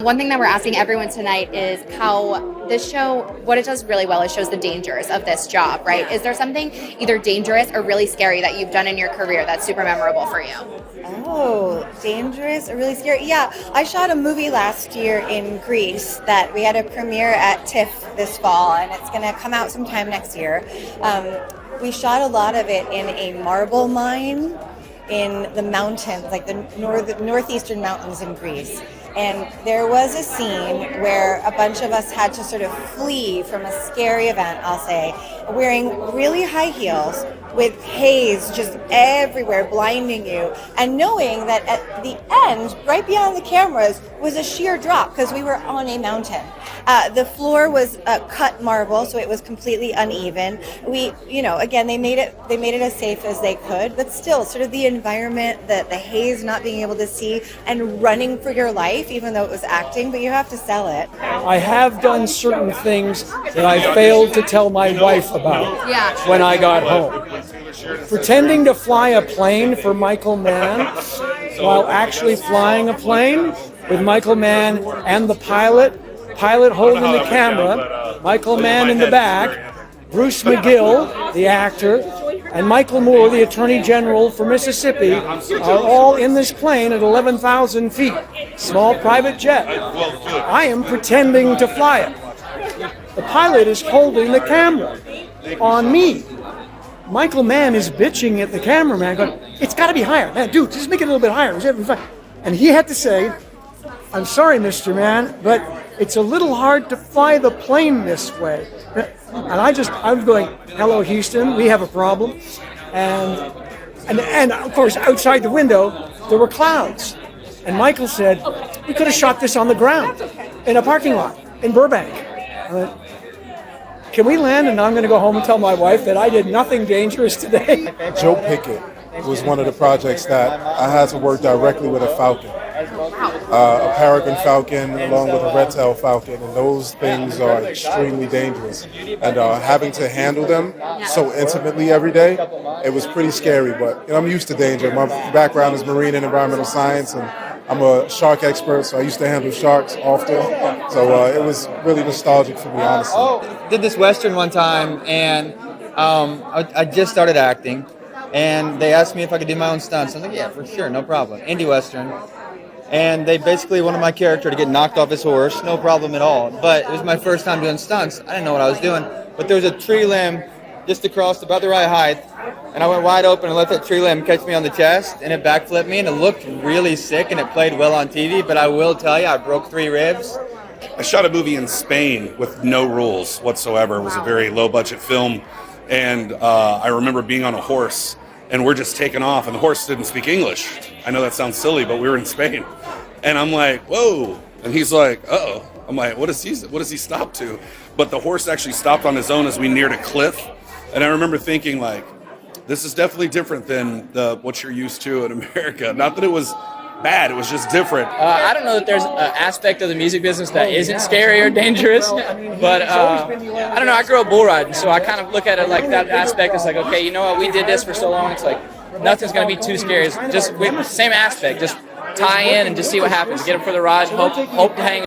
One thing that we're asking everyone tonight is how this show, what it does really well is shows the dangers of this job, right? Is there something either dangerous or really scary that you've done in your career that's super memorable for you? Oh, dangerous or really scary? Yeah, I shot a movie last year in Greece that we had a premiere at TIFF this fall, and it's going to come out sometime next year. We shot a lot of it in a marble mine in the mountains, like the northeastern mountains in Greece. And there was a scene where a bunch of us had to sort of flee from a scary event, I'll say, wearing really high heels with haze just everywhere, blinding you, and knowing that at the end, right beyond the cameras, was a sheer drop because we were on a mountain. The floor was cut marble, so it was completely uneven. Again, they made it as safe as they could, but still, sort of the environment, the haze, not being able to see, and running for your life, even though it was acting, but you have to sell it. I have done certain things that I failed to tell my wife about when I got home. Pretending to fly a plane for Michael Mann while actually flying a plane with Michael Mann and the pilot holding the camera, Michael Mann in the back, Bruce McGill, the actor, and Michael Moore, the Attorney General for Mississippi, are all in this plane at 11,000 feet, small private jet. I am pretending to fly it. The pilot is holding the camera on me. Michael Mann is bitching at the cameraman, going, "It's got to be higher. Man, dude, just make it a little bit higher." And he had to say, "I'm sorry, Mr. Mann, but it's a little hard to fly the plane this way." And I was going, "Hello, Houston, we have a problem." And of course, outside the window, there were clouds. And Michael said, "We could have shot this on the ground in a parking lot in Burbank." I went, "Can we land?" And I'm going to go home and tell my wife that I did nothing dangerous today. Joe Pickett was one of the projects that I had to work directly with a falcon. A peregrine falcon along with a red-tailed falcon, and those things are extremely dangerous. And having to handle them so intimately every day, it was pretty scary, but I'm used to danger. My background is marine and environmental science, and I'm a shark expert, so I used to handle sharks often. So it was really nostalgic for me, honestly. Did this Western one time, and I just started acting, and they asked me if I could do my own stunts. I was like, yeah, for sure, no problem. Indie Western. And they basically wanted my character to get knocked off his horse, no problem at all. But it was my first time doing stunts. I didn't know what I was doing. But there was a tree limb just across about the right height, and I went wide open and let that tree limb catch me on the chest, and it backflipped me, and it looked really sick, and it played well on TV. But I will tell you, I broke 3 ribs. I shot a movie in Spain with no rules whatsoever. It was a very low-budget film, and I remember being on a horse, and we're just taking off, and the horse didn't speak English. I know that sounds silly, but we were in Spain. And I'm like, whoa. And he's like, uh-oh. I'm like, what does he stop to? But the horse actually stopped on his own as we neared a cliff. And I remember thinking, like, this is definitely different than what you're used to in America. Not that it was bad, it was just different. I don't know that there's an aspect of the music business that isn't scary or dangerous, but I don't know, I grew up bull riding, so I kind of look at it like that aspect. It's like, okay, you know what, we did this for so long, it's like, nothing's going to be too scary. It's just same aspect, just tie in and just see what happens. Get them for the ride, hope to hang